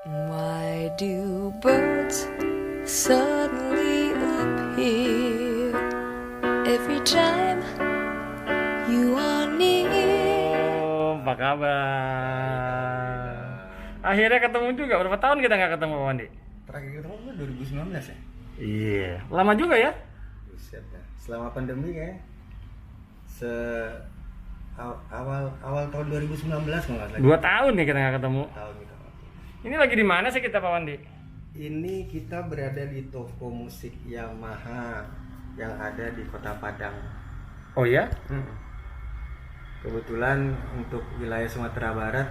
Why do birds suddenly appear every time you are near? Oh, apa kabar? Akhirnya ketemu juga. Berapa tahun kita nggak ketemu, Pak Wandi? Terakhir ketemu kan 2019 ya? Iya, lama juga ya? Buset dah. Selama pandemi kayak awal tahun 2019 kalau nggak salah. 2 tahun nih kita nggak ketemu. Tahun kita. Ini lagi di mana sih kita, Pak Wandi? Ini kita berada di toko musik Yamaha yang ada di Kota Padang. Oh ya? Kebetulan untuk wilayah Sumatera Barat,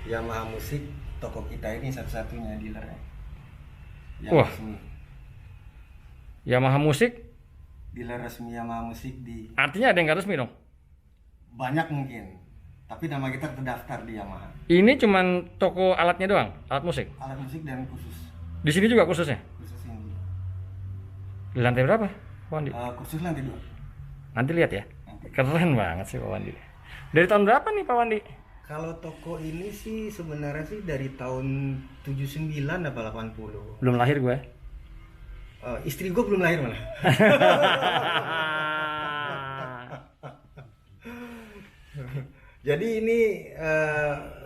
Yamaha Musik toko kita ini satu-satunya dealernya. Wah. Resmi. Yamaha Musik? Dealer resmi Yamaha Musik di Artinya ada yang nggak resmi dong? banyak mungkin, tapi nama kita terdaftar di Yamaha. Ini cuman toko alatnya doang, alat musik. Alat musik dan khusus Di sini juga khususnya. ini. Di lantai berapa, Pak Wandi? Khusus lantai 2. Nanti lihat ya. Keren banget sih Pak Wandi. Dari tahun berapa nih Pak Wandi? Kalau toko ini sih sebenarnya sih dari tahun 79 apa 80. Belum lahir gue. Istri gue belum lahir malah. Jadi ini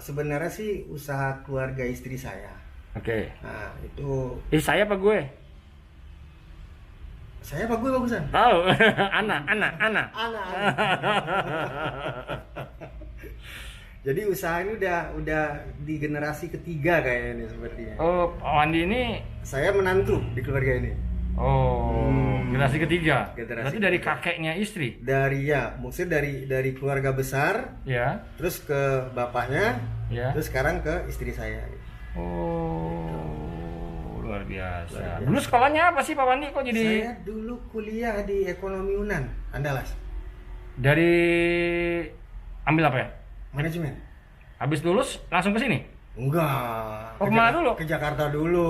sebenarnya sih usaha keluarga istri saya. Oke. Nah itu Saya apa gue? saya apa gue bagusan? Tahu. Ana. Anak. Jadi usaha ini udah di generasi ketiga kayaknya nih sepertinya. Oh, Pak Wandi ini. Saya menantu di keluarga ini. Oh, generasi ketiga. Generasi Berarti dari kakeknya istri. Maksudnya dari keluarga besar, Ya. terus ke bapaknya, Ya. terus sekarang ke istri saya. Oh, luar biasa. Dulu sekolahnya apa sih Pak Wandi? Kok jadi Saya dulu kuliah di ekonomi Unan, Andalas, dari ambil apa ya? manajemen. Habis lulus langsung ke sini? Enggak. Oh, kemana dulu? Ke Jakarta dulu.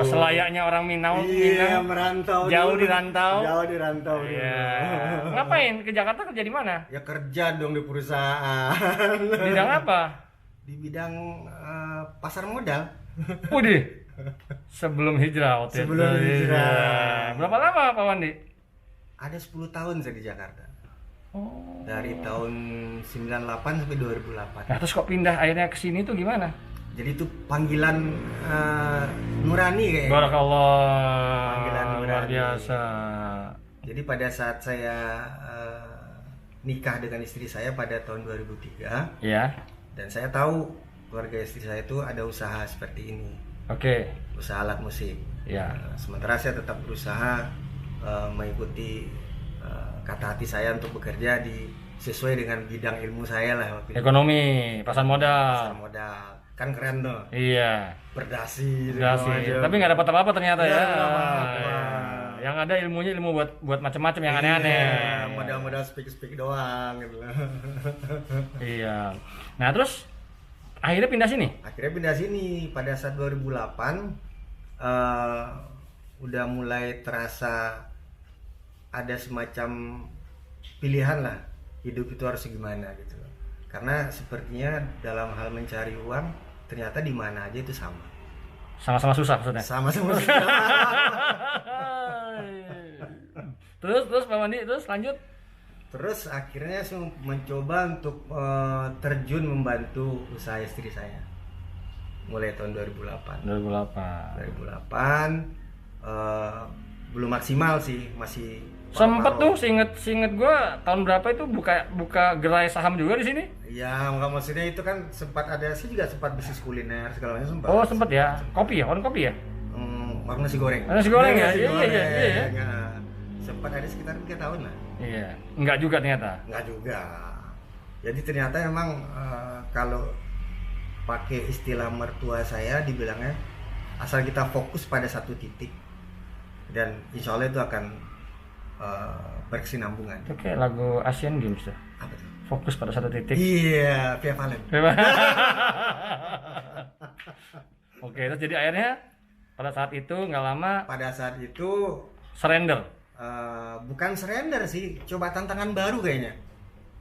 Selayaknya orang Minang. Iya, merantau. Jauh dulu. di rantau. Jauh di rantau. dulu. Iya. Ngapain ke Jakarta, kerja di mana? Ya kerja dong di perusahaan. Bidang apa? Di bidang pasar modal. Udih. Sebelum hijrah waktu itu. Sebelum hijrah. Iya. Berapa lama Pak Wandi? Ada 10 tahun saya di Jakarta. Oh. Dari tahun 98 sampai 2008. Nah, terus kok pindah akhirnya ke sini tuh gimana? Jadi itu panggilan nurani kayaknya. Barakallah. Panggilan Luar nurani. biasa. Jadi pada saat saya nikah dengan istri saya pada tahun 2003, Ya. dan saya tahu keluarga istri saya itu ada usaha seperti ini, Oke. usaha alat musik. Ya. Sementara saya tetap berusaha mengikuti kata hati saya untuk bekerja sesuai dengan bidang ilmu saya lah waktu itu. Ekonomi, pasar modal. Pasar modal. Kan keren tuh. Iya. Berdasi. Udah segala sih. macam. Tapi nggak dapat apa-apa ternyata ya. Nggak dapat apa-apa. Iya. Yang ada ilmunya ilmu buat macam-macam yang aneh-aneh. Iya, modal-modal speak doang gitu. Iya. Nah, terus akhirnya pindah sini? Akhirnya pindah sini pada saat 2008 udah mulai terasa ada semacam pilihan lah, hidup itu harus gimana gitu. Karena sepertinya dalam hal mencari uang ternyata di mana aja itu sama. Sama-sama susah maksudnya. Sama-sama susah. terus Pak Wandi, terus lanjut. Terus akhirnya saya mencoba untuk terjun membantu usaha istri saya. Mulai tahun 2008. 2008 belum maksimal sih, masih Sempet tuh, paruh-paruh. seinget gua tahun berapa itu buka gerai saham juga di sini? Ya, nggak, maksudnya itu kan sempat ada sih, juga sempat bisnis kuliner segala macam sempat. Oh, sempet ya. Kopi ya, warung kopi ya? Warung nasi goreng. Nasi goreng ya? Nasi Iya, goreng. iya, iya. Nah, sempat ada sekitar 3 tahun lah. Iya. Enggak juga ternyata. Nggak juga. Jadi ternyata emang kalau pakai istilah mertua saya dibilangnya, asal kita fokus pada satu titik dan insya Allah itu akan berkesinambungan. Itu kayak lagu Asian Games tuh. Apa tuh? Fokus pada satu titik. Iya, Via Valen. Oke, terus jadi akhirnya pada saat itu nggak lama Pada saat itu surrender bukan surrender sih, coba tantangan baru kayaknya.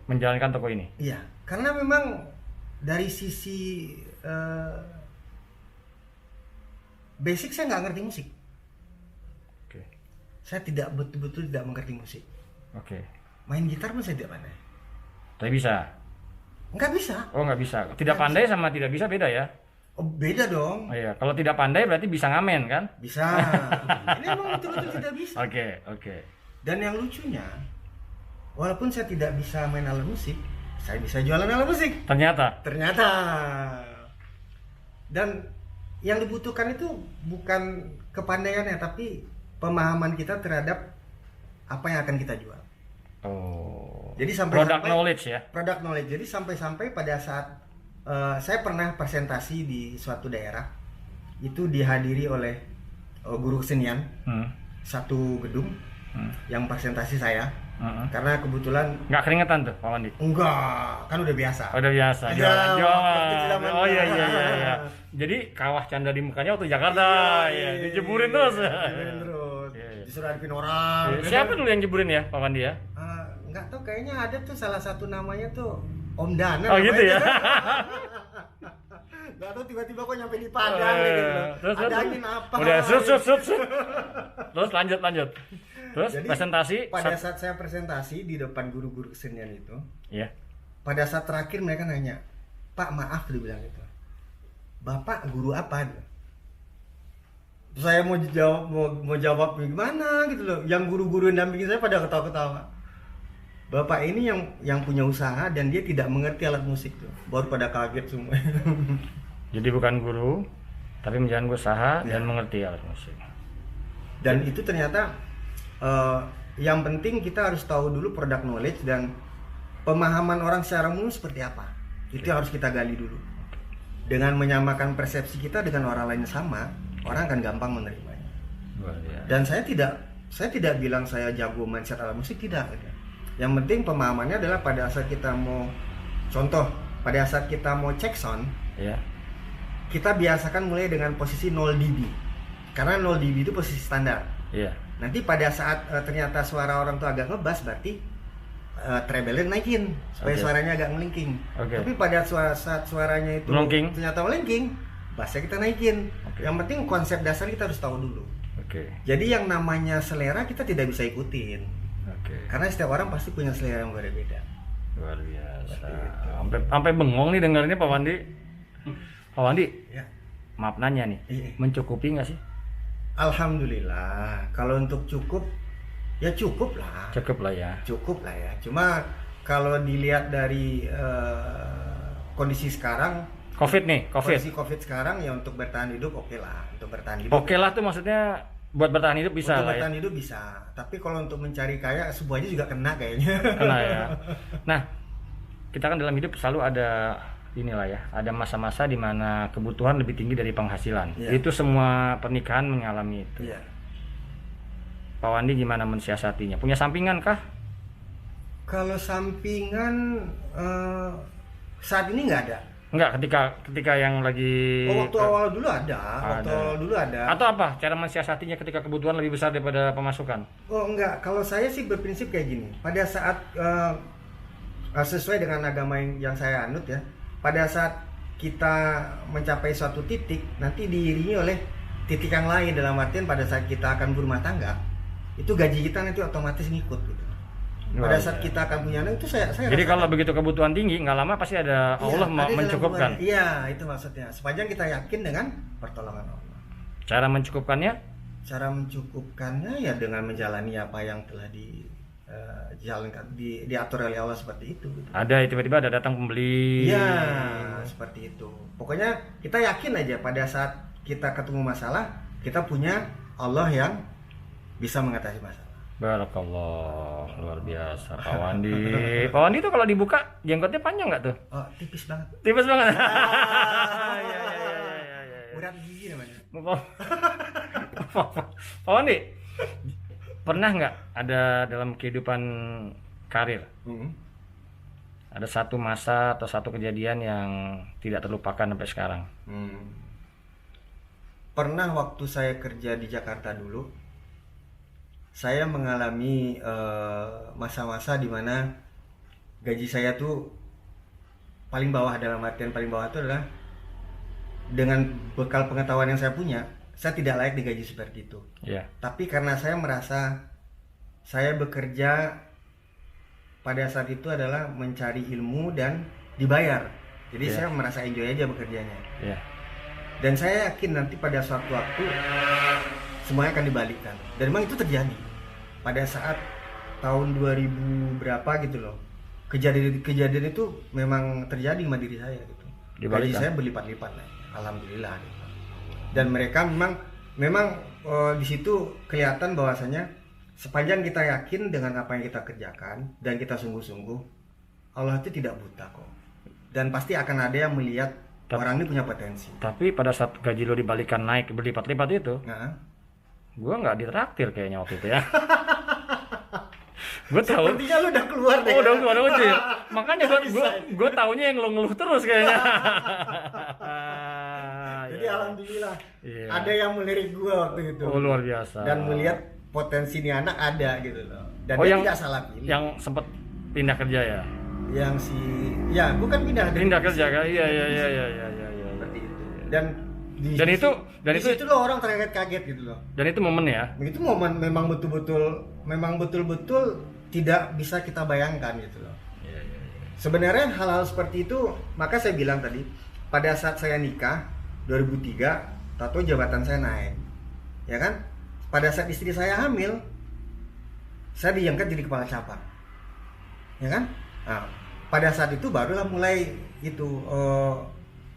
menjalankan toko ini. Iya, karena memang dari sisi basic saya nggak ngerti musik. Oke. Saya tidak betul-betul tidak mengerti musik. Oke. Main gitar pun saya tidak pandai. Tapi bisa. Nggak bisa. Oh, nggak bisa. Tidak pandai sama tidak bisa beda ya? Oh, beda dong. Oh iya, kalau tidak pandai berarti bisa ngamen kan? Bisa. Ini emang betul-betul tidak bisa. Oke. Dan yang lucunya, walaupun saya tidak bisa main alat musik, saya bisa jualan alat musik. Ternyata. Dan yang dibutuhkan itu bukan kepandaiannya, tapi pemahaman kita terhadap apa yang akan kita jual. Oh. Jadi sampai knowledge ya. Product knowledge. Jadi sampai pada saat saya pernah presentasi di suatu daerah, itu dihadiri oleh guru kesenian satu gedung yang presentasi saya. Karena kebetulan nggak keringetan tuh Pak Wandi? Enggak, kan udah biasa. Udah biasa. Jualan. Oh iya. Jadi kawah canda di mukanya waktu Jakarta, ya dijeburin terus. Dijeburin terus. Disuruh hadapin orang. Siapa dulu yang jeburin ya Pak Wandi ya? Enggak tahu, kayaknya ada tuh salah satu namanya tuh Om Dana. Oh gitu ya. Enggak tahu tiba-tiba kok nyampe di Padang gitu. Terus ada angin apa? Udah Terus lanjut. Terus jadi, presentasi. Pada saat saya presentasi di depan guru-guru kesenian itu, iya. Pada saat terakhir mereka nanya, "Pak, maaf," dia bilang gitu. "Bapak guru apa?" Terus saya mau jawab gimana gitu loh. Yang guru-guru yang dampingin saya pada ketawa-ketawa. Bapak ini yang punya usaha dan dia tidak mengerti alat musik tuh. Baru pada kaget semua. Jadi bukan guru, tapi menjalankan usaha dan mengerti alat musik. Dan itu ternyata yang penting kita harus tahu dulu product knowledge dan pemahaman orang secara umum seperti apa. Itu yang harus kita gali dulu. Dengan menyamakan persepsi kita dengan orang lain sama, orang akan gampang menerimanya. Dan saya tidak bilang saya jago mindset alat musik, tidak. Yang penting pemahamannya adalah pada saat kita mau cek sound, kita biasakan mulai dengan posisi 0 dB. Karena 0 dB itu posisi standar. Nanti pada saat ternyata suara orang tuh agak ngebas, berarti treble-nya naikin supaya suaranya agak melengking. Tapi pada saat suaranya itu ternyata melengking, bassnya kita naikin. Yang penting konsep dasar kita harus tahu dulu. Jadi yang namanya selera kita tidak bisa ikutin. Karena setiap orang pasti punya selera yang berbeda. Luar biasa. Sampai bengong nih dengarnya Pak Wandi. Pak Wandi, maaf nanya nih, mencukupi nggak sih? Alhamdulillah, kalau untuk cukup lah. Cukup lah ya. Cuma kalau dilihat dari kondisi sekarang, kondisi COVID sekarang ya untuk bertahan hidup oke lah. Oke lah tuh maksudnya buat bertahan hidup bisa untuk lah. Bertahan hidup bisa. Tapi kalau untuk mencari kaya semuanya juga kena kayaknya. Kena ya. Nah, kita kan dalam hidup selalu ada ada masa-masa di mana kebutuhan lebih tinggi dari penghasilan. Itu semua pernikahan mengalami itu. Pak Wandi gimana mensiasatinya? Punya sampingan kah? Kalau sampingan saat ini nggak ada. Enggak, ketika yang lagi waktu awal dulu ada. Atau apa? Cara mensiasatinya ketika kebutuhan lebih besar daripada pemasukan? Oh enggak, kalau saya sih berprinsip kayak gini. Pada saat sesuai dengan agama yang saya anut ya, pada saat kita mencapai suatu titik, nanti diiringi oleh titik yang lain. Dalam artian pada saat kita akan berumah tangga, itu gaji kita nanti otomatis ngikut gitu. Pada saat kita akan punya anak itu saya jadi rasakan. Kalau begitu kebutuhan tinggi, nggak lama pasti ada Allah mencukupkan. Iya, itu maksudnya. Sepanjang kita yakin dengan pertolongan Allah. Cara mencukupkannya? Cara mencukupkannya ya dengan menjalani apa yang telah dijalankan, diatur oleh Allah seperti itu. Gitu. Ada tiba-tiba ada datang pembeli. Iya, seperti itu. Pokoknya kita yakin aja pada saat kita ketemu masalah, kita punya Allah yang bisa mengatasi masalah. Barakallah, luar biasa Pak Wandi. Pak Wandi tuh kalau dibuka jenggotnya panjang nggak tuh? Oh, tipis banget. Tipis banget. Iya. Urat gigi namanya. Pak Wandi, pernah nggak ada dalam kehidupan karir ada satu masa atau satu kejadian yang tidak terlupakan sampai sekarang? Pernah waktu saya kerja di Jakarta dulu. Saya mengalami masa-masa di mana gaji saya tuh paling bawah. Dalam artian paling bawah itu adalah dengan bekal pengetahuan yang saya punya, saya tidak layak digaji seperti itu. Iya. Tapi karena saya merasa saya bekerja pada saat itu adalah mencari ilmu dan dibayar. Jadi saya merasa enjoy aja bekerjanya. Iya. Dan saya yakin nanti pada suatu waktu semuanya akan dibalikkan. Dan memang itu terjadi. Pada saat tahun 2000 berapa gitu loh. Kejadian itu memang terjadi sama diri saya gitu. Gaji saya berlipat-lipat lah. Alhamdulillah gitu. Dan mereka memang di situ kelihatan bahwasanya sepanjang kita yakin dengan apa yang kita kerjakan dan kita sungguh-sungguh, Allah itu tidak buta kok. Dan pasti akan ada yang melihat orang ini punya potensi. Tapi pada saat gaji lo dibalikan naik berlipat-lipat itu, gue nggak ditraktir kayaknya waktu itu ya. Gue tahu. Sepertinya lu udah keluar deh. Oh, udah keluar aja. Makanya gue taunya yang lo ngeluh terus kayaknya. Jadi alhamdulillah ada yang melirik gue waktu itu. Oh, luar biasa. Dan melihat potensi ini anak ada gitu loh. Dan dia tidak salah pilih. Yang sempat pindah kerja ya. Yang ya bukan pindah kerja kan? Iya. Seperti itu. Dan itu loh orang terkaget-kaget gitu loh. Dan itu momen ya. Begitu momen memang betul-betul tidak bisa kita bayangkan gitu loh. Iya. Sebenarnya hal-hal seperti itu, maka saya bilang tadi pada saat saya nikah 2003, tato jabatan saya naik. Ya kan? Pada saat istri saya hamil, saya diangkat jadi kepala cabang. Ya kan? Nah, pada saat itu barulah mulai itu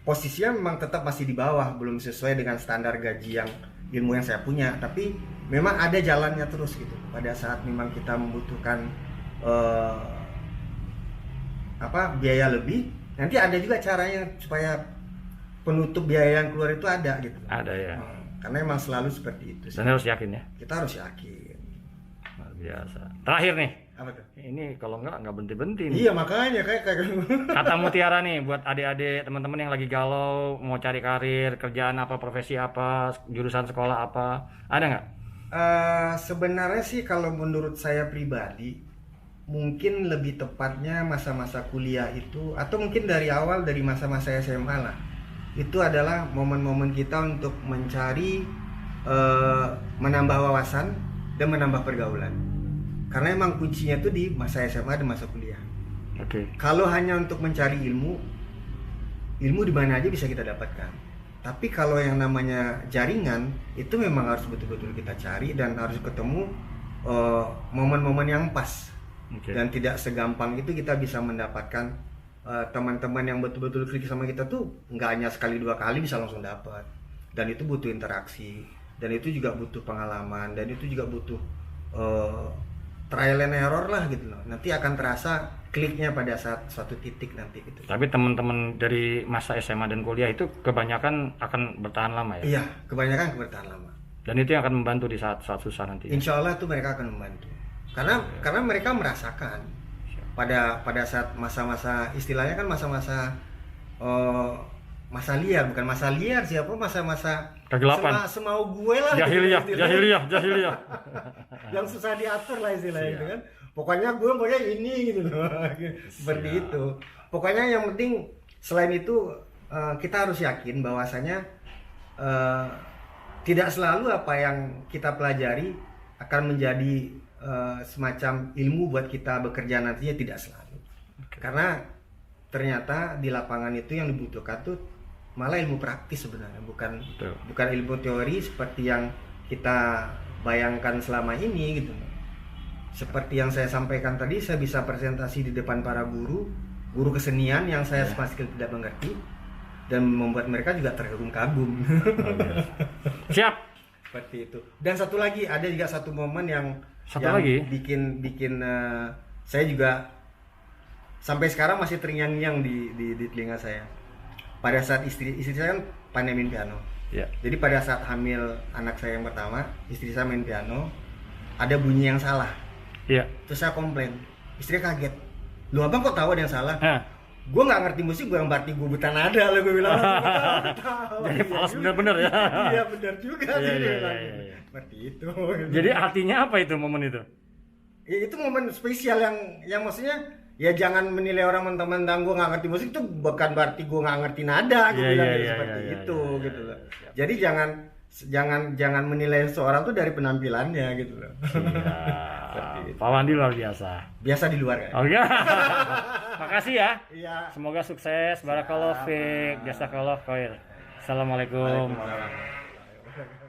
posisinya memang tetap masih di bawah, belum sesuai dengan standar gaji yang ilmu yang saya punya, tapi memang ada jalannya terus gitu. Pada saat memang kita membutuhkan biaya lebih, nanti ada juga caranya supaya penutup biaya yang keluar itu ada gitu. Ada ya. Karena memang selalu seperti itu. Dan harus yakin ya. Kita harus yakin. Luar biasa. Terakhir nih. Apa tuh? Ini kalau nggak berhenti-berhenti nih. Iya makanya kayak kata mutiara nih buat adik-adik teman-teman yang lagi galau mau cari karir, kerjaan apa, profesi apa, jurusan sekolah apa, ada nggak? Sebenarnya sih kalau menurut saya pribadi mungkin lebih tepatnya masa-masa kuliah itu, atau mungkin dari awal dari masa-masa SMA lah, itu adalah momen-momen kita untuk mencari menambah wawasan dan menambah pergaulan. Karena emang kuncinya itu di masa SMA dan masa kuliah. Oke. Kalau hanya untuk mencari ilmu di mana aja bisa kita dapatkan. Tapi kalau yang namanya jaringan itu memang harus betul-betul kita cari dan harus ketemu momen-momen yang pas. Okay. Dan tidak segampang itu kita bisa mendapatkan teman-teman yang betul-betul klik sama kita tuh nggak hanya sekali dua kali bisa langsung dapat. Dan itu butuh interaksi, dan itu juga butuh pengalaman, dan itu juga butuh trial and error lah gitu loh. Nanti akan terasa kliknya pada saat suatu titik nanti gitu. Tapi teman-teman dari masa SMA dan kuliah itu kebanyakan akan bertahan lama ya? Iya, kebanyakan bertahan lama. Dan itu yang akan membantu di saat susah nanti. Insya Allah tuh mereka akan membantu. Karena mereka merasakan pada saat masa-masa, istilahnya kan masa-masa masa liar, bukan masa liar siapa, masa-masa kegelapan, semau gue lah, jahiliyah. Yang susah diatur lah istilahnya gitu kan. Pokoknya gue maunya ini gitu loh. Seperti itu. Pokoknya yang penting selain itu kita harus yakin bahwasanya tidak selalu apa yang kita pelajari akan menjadi semacam ilmu buat kita bekerja nantinya, tidak selalu. Karena ternyata di lapangan itu yang dibutuhkan tuh malah ilmu praktis sebenarnya, bukan ilmu teori seperti yang kita bayangkan selama ini gitu. Seperti yang saya sampaikan tadi, saya bisa presentasi di depan para guru kesenian yang saya sama sekali tidak mengerti, dan membuat mereka juga terkagum-kagum. Siap. Seperti itu. Dan satu lagi, ada juga satu momen yang bikin saya juga sampai sekarang masih terngiang-ngiang di telinga saya. Pada saat istri saya kan pandai main piano. Yeah. Jadi pada saat hamil anak saya yang pertama, istri saya main piano, ada bunyi yang salah. Iya. Terus saya komplain, istri kaget. Lu abang kok tahu ada yang salah? Gue nggak ngerti musik, gue yang berarti gue buta nada lah, gue bilang. Jadi falas bener-bener ya. Iya bener juga. Iya. Seperti itu. Jadi artinya apa itu momen itu? Ya, itu momen spesial yang maksudnya ya jangan menilai orang mentang-mentang gue nggak ngerti musik itu bukan berarti gue nggak ngerti nada, gue bilang seperti itu gitu loh. Jadi jangan menilai seorang tuh dari penampilannya gitu loh. Iya. Pak Wandi luar biasa. Biasa di luar kan. Oke. Makasih ya. Iya. Semoga sukses. Barakallahu fiik. Jazakallahu khair. Assalamualaikum. Waalaikumsalam.